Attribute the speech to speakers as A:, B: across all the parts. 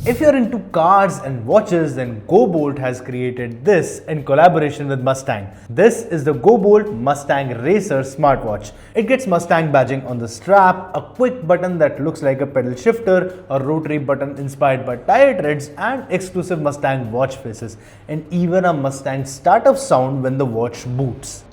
A: If you're into cars and watches, then Goboult has created this in collaboration with Mustang. This is the Goboult Mustang Racer smartwatch. It gets Mustang badging on the strap, a quick button that looks like a pedal shifter, a rotary button inspired by tire treads, and exclusive Mustang watch faces, and even a Mustang startup sound when the watch boots.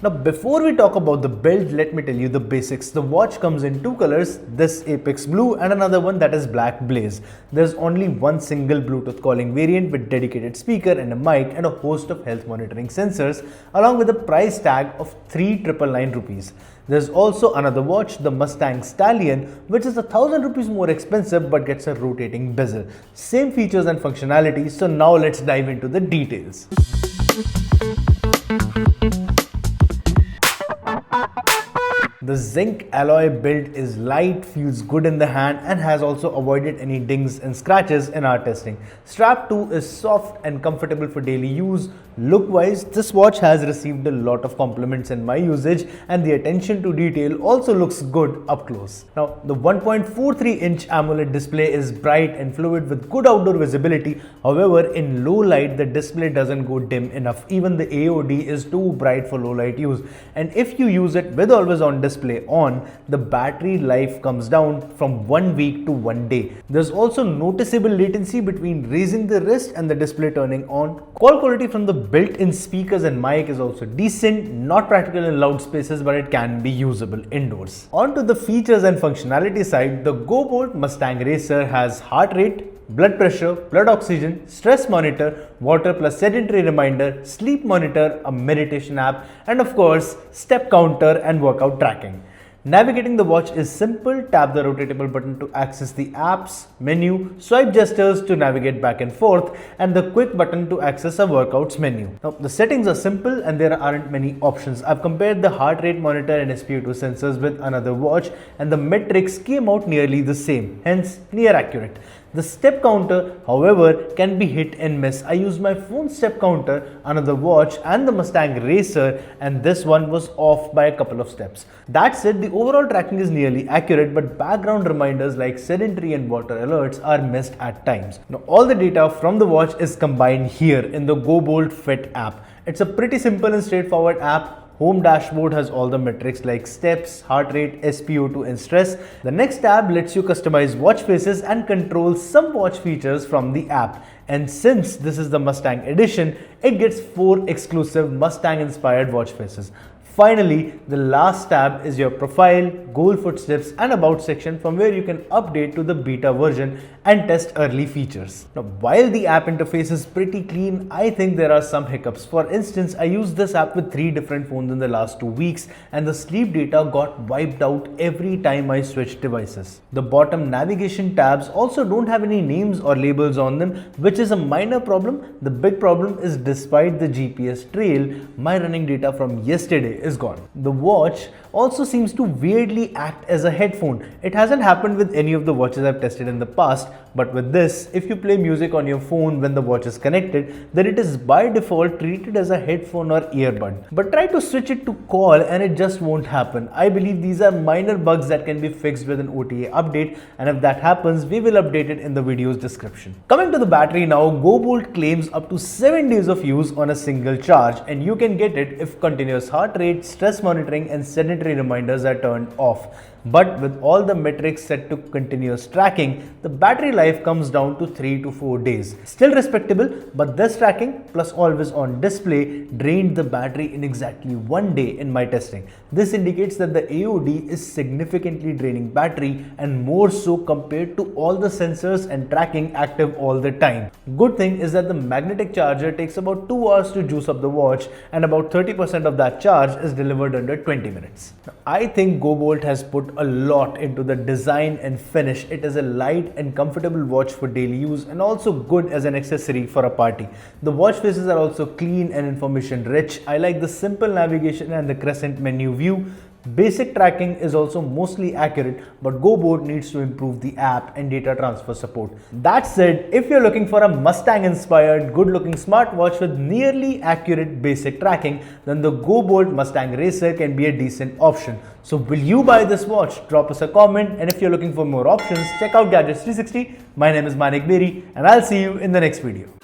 A: Now before we talk about the build, let me tell you the basics. The watch comes in two colors, this Apex Blue and another one that is Black Blaze. There's only one single Bluetooth calling variant with dedicated speaker and a mic and a host of health monitoring sensors, along with a price tag of 3,999 rupees. There's also another watch, the Mustang Stallion, which is 1,000 rupees more expensive but gets a rotating bezel. Same features and functionality, so now let's dive into the details. The zinc alloy build is light, feels good in the hand and has also avoided any dings and scratches in our testing. Strap 2 is soft and comfortable for daily use. Look wise, this watch has received a lot of compliments in my usage, and the attention to detail also looks good up close. Now the 1.43-inch AMOLED display is bright and fluid with good outdoor visibility. However, in low light the display doesn't go dim enough. Even the AOD is too bright for low light use, and if you use it with always on display on, the battery life comes down from 1 week to 1 day. There's also noticeable latency between raising the wrist and the display turning on. Call quality from the built-in speakers and mic is also decent, not practical in loud spaces, but it can be usable indoors. On to the features and functionality side, the Goboult Mustang Racer has heart rate, blood pressure, blood oxygen, stress monitor, water plus sedentary reminder, sleep monitor, a meditation app, and of course, step counter and workout tracking. Navigating the watch is simple. Tap the rotatable button to access the apps, menu, swipe gestures to navigate back and forth, and the quick button to access a workouts menu. Now, the settings are simple and there aren't many options. I've compared the heart rate monitor and SpO2 sensors with another watch, and the metrics came out nearly the same, hence near accurate. The step counter, however, can be hit and miss. I used my phone step counter, another watch and the Mustang Racer, and this one was off by a couple of steps. That said, the overall tracking is nearly accurate, but background reminders like sedentary and water alerts are missed at times. Now all the data from the watch is combined here in the Goboult Fit app. It's a pretty simple and straightforward app. Home dashboard has all the metrics like steps, heart rate, SpO2 and stress. The next tab lets you customize watch faces and control some watch features from the app. And since this is the Mustang edition, it gets 4 exclusive Mustang inspired watch faces. Finally, the last tab is your profile, goal footsteps and about section, from where you can update to the beta version and test early features. Now, while the app interface is pretty clean, I think there are some hiccups. For instance, I used this app with 3 different phones in the last 2 weeks and the sleep data got wiped out every time I switched devices. The bottom navigation tabs also don't have any names or labels on them, which is a minor problem. The big problem is, despite the GPS trail, my running data from yesterday is gone. The watch also seems to weirdly act as a headphone. It hasn't happened with any of the watches I've tested in the past, but with this, if you play music on your phone when the watch is connected, then it is by default treated as a headphone or earbud. But try to switch it to call and it just won't happen. I believe these are minor bugs that can be fixed with an OTA update, and if that happens, we will update it in the video's description. Coming to the battery now, Goboult claims up to 7 days of use on a single charge, and you can get it if continuous heart rate, stress monitoring and sedentary reminders are turned off. But with all the metrics set to continuous tracking, the battery life comes down to 3 to 4 days. Still respectable, but this tracking plus always on display drained the battery in exactly 1 day in my testing. This indicates that the AOD is significantly draining battery, and more so compared to all the sensors and tracking active all the time. Good thing is that the magnetic charger takes about 2 hours to juice up the watch, and about 30% of that charge is delivered under 20 minutes. Now, I think Goboult has put a lot into the design and finish. It is a light and comfortable watch for daily use and also good as an accessory for a party. The watch faces are also clean and information rich. I like the simple navigation and the crescent menu view. Basic tracking is also mostly accurate, but Goboult needs to improve the app and data transfer support. That said, if you're looking for a Mustang-inspired, good-looking smartwatch with nearly accurate basic tracking, then the Goboult Mustang Racer can be a decent option. So will you buy this watch? Drop us a comment, and if you're looking for more options, check out Gadgets 360. My name is Manik Beri, and I'll see you in the next video.